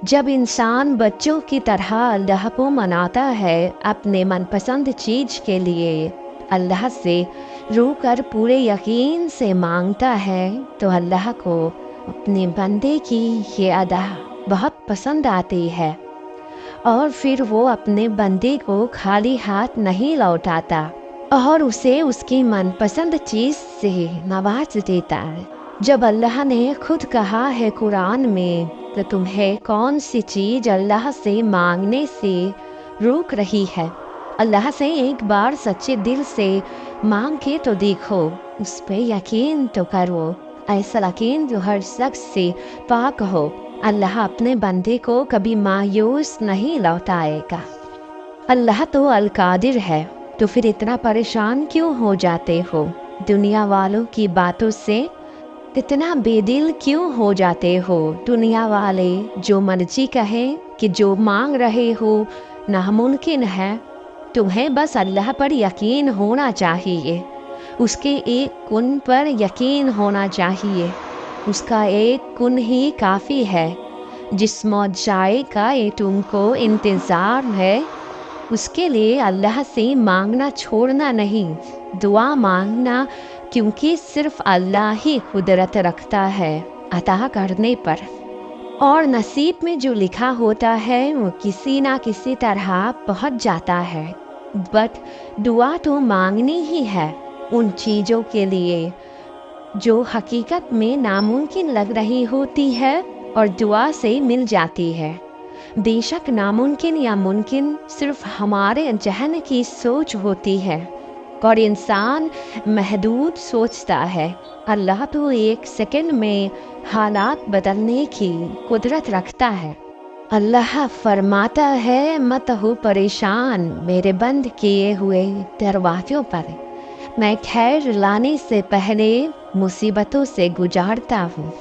जब इंसान बच्चों की तरह अल्लाह को मनाता है, अपने मनपसंद चीज़ के लिए अल्लाह से रू कर पूरे यकीन से मांगता है, तो अल्लाह को अपने बंदे की ये अदा बहुत पसंद आती है और फिर वो अपने बंदे को खाली हाथ नहीं लौटाता और उसे उसकी मनपसंद चीज़ से नवाज देता है। जब अल्लाह ने खुद कहा है कुरान में कि तुम्हें कौन सी चीज़ अल्लाह से मांगने से रोक रही है, अल्लाह से एक बार सच्चे दिल से मांग के तो देखो, उस पे यकीन तो करो, ऐसा यकीन जो हर शख्स से पाक हो। अल्लाह अपने बंदे को कभी मायूस नहीं लौटाएगा। अल्लाह तो अल-कादिर है, तो फिर इतना परेशान क्यों हो जाते हो? दुनिया वालों की बातों से इतना बेदिल क्यों हो जाते हो? दुनिया वाले जो मर्जी कहें कि जो मांग रहे हो नामुमकिन है, तुम्हें बस अल्लाह पर यकीन होना चाहिए, उसके एक कुन पर यकीन होना चाहिए। उसका एक कुन ही काफ़ी है। जिस मौजाए का ये तुमको इंतज़ार है, उसके लिए अल्लाह से मांगना छोड़ना नहीं, दुआ मांगना, क्योंकि सिर्फ अल्लाह ही कुदरत रखता है अता करने पर। और नसीब में जो लिखा होता है वो किसी ना किसी तरह पहुंच जाता है। बट दुआ तो मांगनी ही है उन चीज़ों के लिए जो हकीकत में नामुमकिन लग रही होती है और दुआ से मिल जाती है। बेशक नामुमकिन या मुमकिन सिर्फ हमारे जहन की सोच होती है और इंसान महदूद सोचता है। अल्लाह तो एक सेकंड में हालात बदलने की कुदरत रखता है। अल्लाह फरमाता है, मत हो परेशान मेरे बंद किए हुए दरवाज़ों पर, मैं खैर लाने से पहले मुसीबतों से गुजारता हूँ।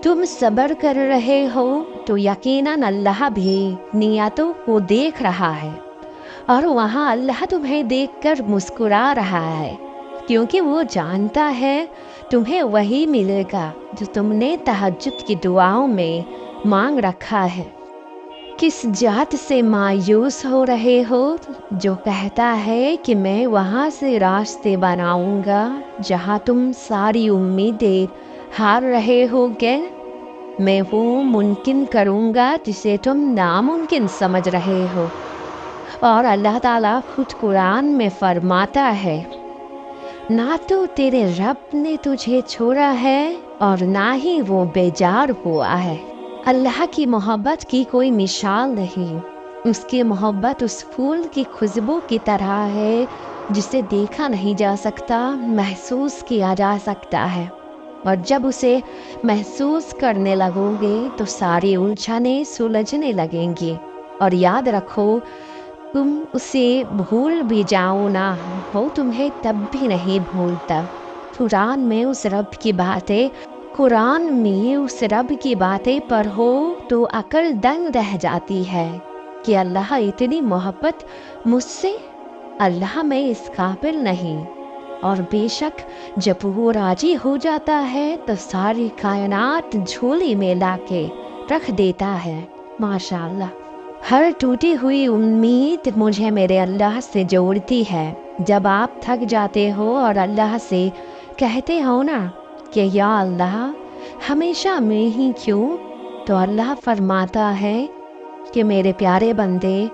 तुम सब्र कर रहे हो तो यकीनन अल्लाह भी नियतों को देख रहा है और वहाँ अल्लाह तुम्हें देखकर मुस्कुरा रहा है, क्योंकि वो जानता है तुम्हें वही मिलेगा जो तुमने तहज्जुद की दुआओं में मांग रखा है। किस जात से मायूस हो रहे हो जो कहता है कि मैं वहाँ से रास्ते बनाऊंगा जहाँ तुम सारी उम्मीदें हार रहे होगे। मैं वो मुमकिन करूँगा जिसे तुम नामुमकिन समझ रहे हो। और अल्लाह ताला खुद कुरान में फरमाता है, ना तो तेरे रब ने तुझे छोड़ा है और ना ही वो बेजार हुआ है। अल्लाह की मोहब्बत की कोई मिसाल नहीं। उसकी मोहब्बत उस फूल की खुशबू की तरह है जिसे देखा नहीं जा सकता, महसूस किया जा सकता है। और जब उसे महसूस करने लगोगे तो सारी उलझनें सुलझने लगेंगी। और याद रखो, तुम उसे भूल भी जाओ ना, वो तुम्हें तब भी नहीं भूलता। कुरान में उस रब की बातें पढ़ो तो अकल दंग रह जाती है कि अल्लाह इतनी मोहब्बत मुझसे, अल्लाह मैं इस काबिल नहीं। और बेशक जब वो राजी हो जाता है तो सारी कायनात झोली में लाके रख देता है। माशाअल्लाह, हर टूटी हुई उम्मीद मुझे मेरे अल्लाह से जोड़ती है। जब आप थक जाते हो और अल्लाह से कहते हो ना कि या अल्लाह हमेशा मैं ही क्यों, तो अल्लाह फरमाता है कि मेरे प्यारे बंदे,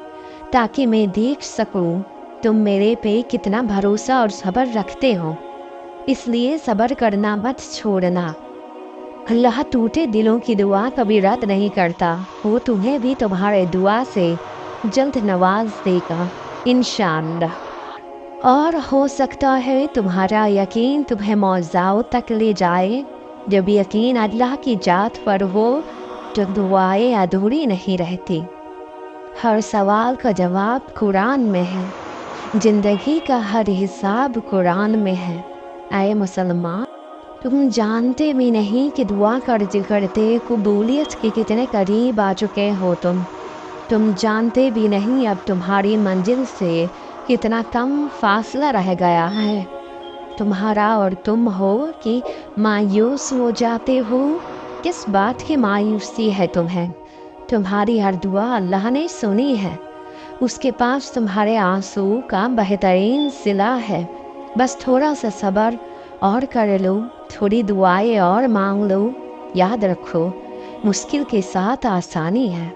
ताकि मैं देख सकूं तुम मेरे पे कितना भरोसा और सब्र रखते हो, इसलिए सब्र करना मत छोड़ना। अल्लाह टूटे दिलों की दुआ कभी रद्द नहीं करता। वो तुम्हें भी तुम्हारे दुआ से जल्द नवाज देगा इंशाअल्लाह। और हो सकता है तुम्हारा यकीन तुम्हें मौज़ाओं तक ले जाए। जब यकीन अल्लाह की जात पर हो तो दुआएं अधूरी नहीं रहती। हर सवाल का जवाब कुरान में है, जिंदगी का हर हिसाब कुरान में है। आए मुसलमान, तुम जानते भी नहीं कि दुआ करते करते कबूलियत के कितने करीब आ चुके हो। तुम जानते भी नहीं अब तुम्हारी मंजिल से कितना कम फासला रह गया है। तुम्हारा और तुम हो कि मायूस हो जाते हो। किस बात की मायूसी है तुम्हें? تمہاری ہر دعا اللہ نے سنی ہے، اس کے پاس تمہارے آنسو کا بہترین صلہ ہے۔ بس تھوڑا سا صبر اور کر لو، تھوڑی دعائیں اور مانگ لو۔ یاد رکھو، مشکل کے ساتھ آسانی ہے۔